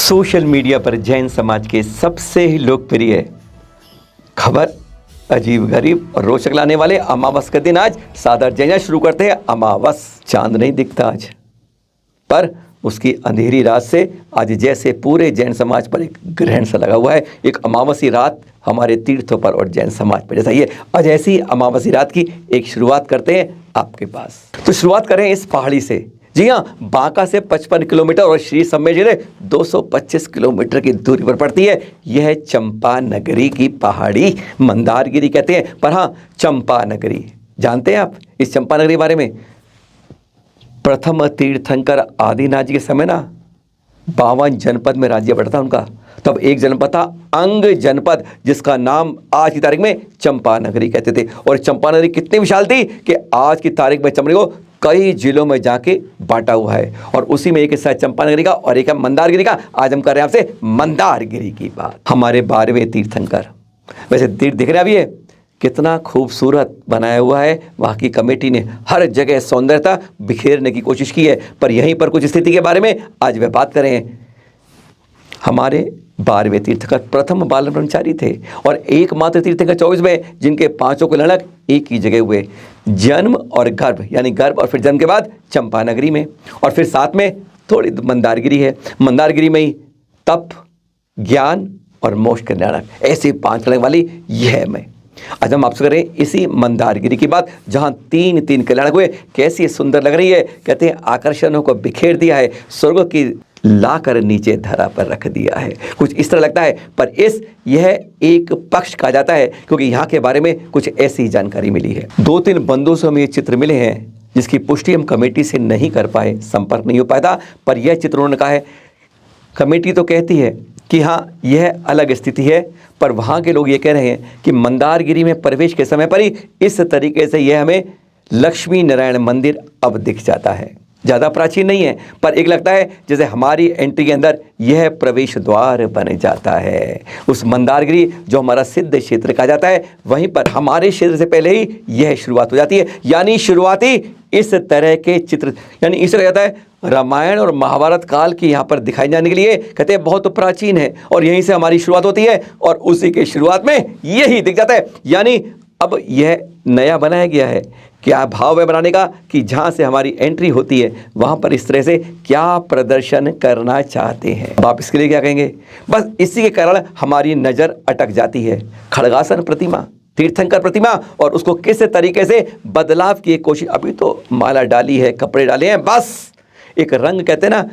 Social media पर जैन समाज के सबसे लोकप्रिय खबर, अजीब गरीब और रोचक लाने वाले अमावस के दिन आज सादर जैन शुरू करते हैं। अमावस चांद नहीं दिखता आज, पर उसकी अंधेरी रात से आज जैसे पूरे जैन समाज पर एक ग्रहण सा लगा हुआ है। एक अमावसी रात हमारे तीर्थों पर और जैन समाज पर जैसा ये आज ऐसी अमावसी रात की एक शुरुआत करते हैं आपके पास। तो शुरुआत करें इस पहाड़ी से। जी हाँ, बांका से 55 किलोमीटर और श्री सम्मेय जिले 225 किलोमीटर की दूरी पर पड़ती है। यह चंपा नगरी की पहाड़ी मंदारगिरी कहते हैं। पर हाँ, चंपा नगरी जानते हैं आप इस चंपा नगरी के बारे में? प्रथम तीर्थंकर आदिनाथ जी के समय ना 52 जनपद में राज्य बढ़ता उनका। तब एक जनपद था अंग जनपद, जिसका नाम आज की तारीख में चंपा नगरी कहते थे। और चंपा नगरी कितनी विशाल थी कि आज की तारीख में चंपा को कई जिलों में जाके बांटा हुआ है। और उसी में एक हिस्सा है चंपा नगरी का और एक है मंदारगिरी का। आज हम कर रहे हैं आपसे मंदारगिरी की बात। हमारे 12वें तीर्थंकर, वैसे तीर्थ दिख रहा है अभी है कितना खूबसूरत बनाया हुआ है। वहाँ की कमेटी ने हर जगह सौंदर्यता बिखेरने की कोशिश की है। पर यहीं पर कुछ स्थिति के बारे में आज वे बात करें। हमारे 12वें तीर्थंकर प्रथम बाल ब्रह्मचारी थे और एकमात्र तीर्थंकर 24 में जिनके 5 को लड़क एक ही जगह हुए। जन्म और गर्भ, यानी गर्भ और फिर जन्म के बाद चंपा नगरी में, और फिर साथ में थोड़ी मंदारगिरी है। मंदारगिरी में ही तप, ज्ञान और मोक्ष कल्याणक, ऐसे 5 कल्याण वाली यह में आज हम आपसे करें इसी मंदारगिरी की बात, जहां 3 कल्याणक हुए। कैसी सुंदर लग रही है, कहते हैं आकर्षणों को बिखेर दिया है, स्वर्ग की लाकर नीचे धरा पर रख दिया है, कुछ इस तरह लगता है। पर यह एक पक्ष कहा जाता है क्योंकि यहाँ के बारे में कुछ ऐसी जानकारी मिली है। 2-3 बंदों से हमें ये चित्र मिले हैं जिसकी पुष्टि हम कमेटी से नहीं कर पाए, संपर्क नहीं हो पाया। पर यह चित्र उन्होंने कहा है, कमेटी तो कहती है कि हाँ यह अलग स्थिति है, पर वहाँ के लोग ये कह रहे हैं कि मंदारगिरी में प्रवेश के समय पर ही इस तरीके से यह हमें लक्ष्मी नारायण मंदिर अब दिख जाता है। ज़्यादा प्राचीन नहीं है, पर एक लगता है जैसे हमारी एंट्री के अंदर यह प्रवेश द्वार बन जाता है। उस मंदारगिरी जो हमारा सिद्ध क्षेत्र कहा जाता है, वहीं पर हमारे क्षेत्र से पहले ही यह शुरुआत हो जाती है। यानी शुरुआती इस तरह के चित्र, यानी इसे कहा जाता है रामायण और महाभारत काल की यहाँ पर दिखाई जाने के लिए कहते हैं बहुत प्राचीन है और यहीं से हमारी शुरुआत होती है और उसी के शुरुआत में यही दिख जाता है। यानी अब यह नया बनाया गया है। क्या भाव है बनाने का कि जहाँ से हमारी एंट्री होती है वहाँ पर इस तरह से क्या प्रदर्शन करना चाहते हैं। आप इसके लिए क्या कहेंगे? बस इसी के कारण हमारी नज़र अटक जाती है खड़गासन प्रतिमा, तीर्थंकर प्रतिमा, और उसको किस तरीके से बदलाव की कोशिश। अभी तो माला डाली है, कपड़े डाले हैं, बस एक रंग कहते हैं ना,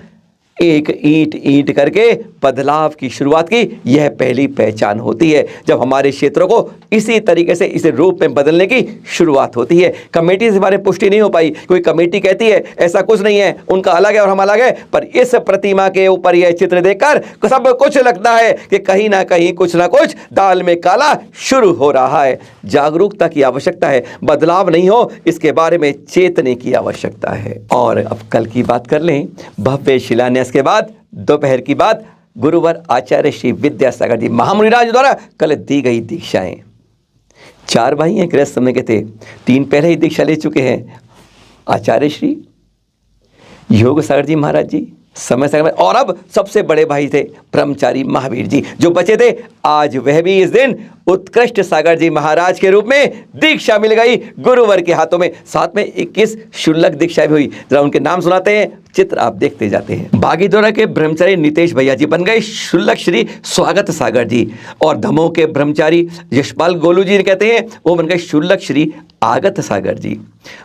एक ईंट ईंट करके बदलाव की शुरुआत की। यह पहली पहचान होती है जब हमारे क्षेत्रों को इसी तरीके से इसे रूप में बदलने की शुरुआत होती है। कमेटी से हमारे पुष्टि नहीं हो पाई, कोई कमेटी कहती है ऐसा कुछ नहीं है, उनका अलग है और हम अलग है। पर इस प्रतिमा के ऊपर यह चित्र देखकर सब कुछ लगता है कि कहीं ना कहीं कुछ ना कुछ दाल में काला शुरू हो रहा है। जागरूकता की आवश्यकता है, बदलाव नहीं हो इसके बारे में चेतने की आवश्यकता है। और अब कल की बात कर लें। भव्य शिलान्यास के बाद दोपहर की बात गुरुवर आचार्य श्री विद्यासागर जी महामुनिराज द्वारा कल दी गई दीक्षाएं। 4 भाई हैं गृहस्थ समय के थे, 3 पहले ही दीक्षा ले चुके हैं, आचार्य श्री योग सागर जी महाराज जी, समय सागर, और अब सबसे बड़े भाई थे ब्रह्मचारी महावीर जी जो बचे थे। आज वह भी इस दिन उत्कृष्ट सागर जी महाराज के रूप में दीक्षा मिल गई गुरुवर के हाथों में। साथ में 21 शुल्लक दीक्षा भी हुई। जरा उनके नाम सुनाते हैं, चित्र आप देखते जाते हैं। बागीदोरा के ब्रह्मचारी नितेश भैया जी बन गए शुल्लक श्री स्वागत सागर जी, और दमोह के ब्रह्मचारी यशपाल गोलू जी कहते हैं वो बन गए शुल्लक श्री आगत सागर जी।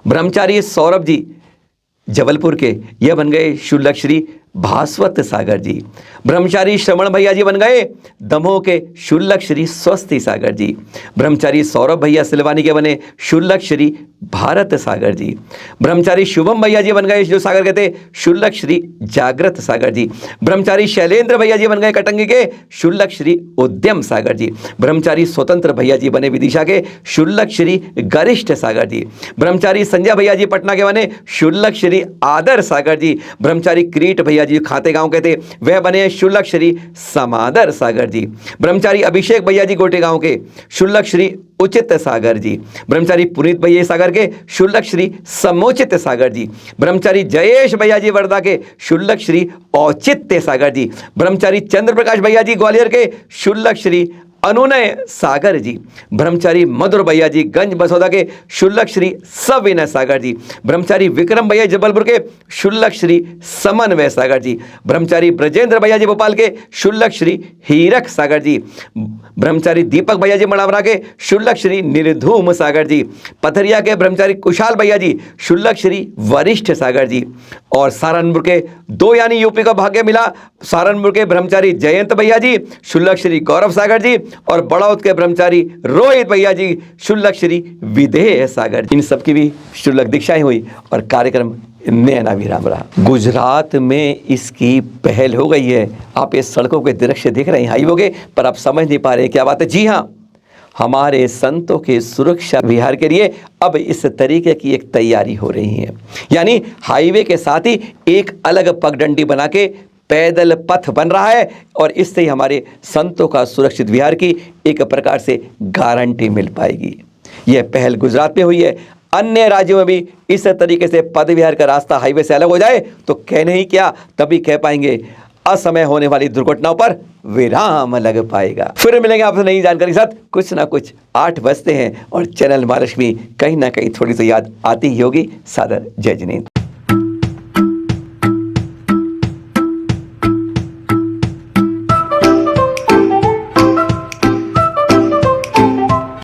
ब्रह्मचारी सौरभ जी जबलपुर के यह बन गए शुल्लक श्री भास्वत सागर जी। ब्रह्मचारी श्रवण भैया जी बन गए दमोह के शुल्लक श्री स्वस्ति सागर जी। ब्रह्मचारी सौरभ भैया सिलवानी के बने शुल्लक श्री भारत सागर जी। ब्रह्मचारी शुभम भैया जी बन गए जो सागर के थे शुल्लक श्री जागृत सागर जी। ब्रह्मचारी शैलेंद्र भैया जी बन गए कटंगी के शुल्लक श्री उद्यम सागर जी। ब्रह्मचारी स्वतंत्र भैया जी बने विदिशा के शुल्लक श्री गरिष्ठ सागर जी। ब्रह्मचारी संजय भैया जी पटना के बने शुल्लक श्री आदर सागर जी। ब्रह्मचारी क्रीट भैया भैया जी खाते गांव के थे, वह बने शुल्लक श्री समादर सागर जी। ब्रह्मचारी अभिषेक भैया जी गोटे गांव के, शुल्लक श्री उचित सागर जी। ब्रह्मचारी पुनीत भैया सागर के, शुल्लक श्री समुचित सागर जी। ब्रह्मचारी जयेश भैया जी वर्धा के, शुल्लक श्री औचित्य सागर जी। ब्रह्मचारी चंद्र प्रकाश भैया जी ग्वालियर के, शुल्लक श्री अनुनय सागर जी। ब्रह्मचारी मधुर भैया जी गंज बसौदा के, शुल्लक श्री सविनय सागर जी। ब्रह्मचारी विक्रम भैया जबलपुर के, शुल्लक श्री समन्वय सागर जी। ब्रह्मचारी ब्रजेंद्र भैया जी भोपाल के, शुल्लक श्री हीरक सागर जी। ब्रह्मचारी दीपक भैया जी मड़ावरा के, शुल्लक श्री निर्धूम सागर जी। पथरिया के ब्रह्मचारी कुशाल भैया जी, शुल्लक श्री वरिष्ठ सागर जी। और सहारनपुर के दो यानी यूपी का भाग्य मिला, सहारनपुर के ब्रह्मचारी जयंत भैया जी, शुल्लक श्री गौरव सागर जी। और बड़ौद के ब्रह्मचारी रोहित भैया जी, शुल्लक श्री विदेह सागर। इन सबकी भी शुल्लक दीक्षाएं हुई और कार्यक्रम नैना विराम रहा। गुजरात में इसकी पहल हो गई है। आप ये सड़कों के दृश्य देख रहे हैं हाईवे के, पर आप समझ नहीं पा रहे क्या बात है। जी हाँ, हमारे संतों के सुरक्षा विहार के लिए अब इस तरीके की एक तैयारी हो रही है, यानी हाईवे के साथ ही एक अलग पगडंडी बना के पैदल पथ बन रहा है और इससे ही हमारे संतों का सुरक्षित विहार की एक प्रकार से गारंटी मिल पाएगी। यह पहल गुजरात में हुई है। अन्य राज्यों में भी इस तरीके से पद विहार का रास्ता हाईवे से अलग हो जाए तो कहने ही क्या, तभी कह पाएंगे असमय होने वाली दुर्घटनाओं पर विराम लग पाएगा। फिर मिलेंगे आपसे नई जानकारी के साथ। कुछ ना कुछ 8 बजते हैं और चैनल महालक्ष्मी कहीं ना कहीं थोड़ी सी याद आती ही होगी। सादर जय जिनेंद्र।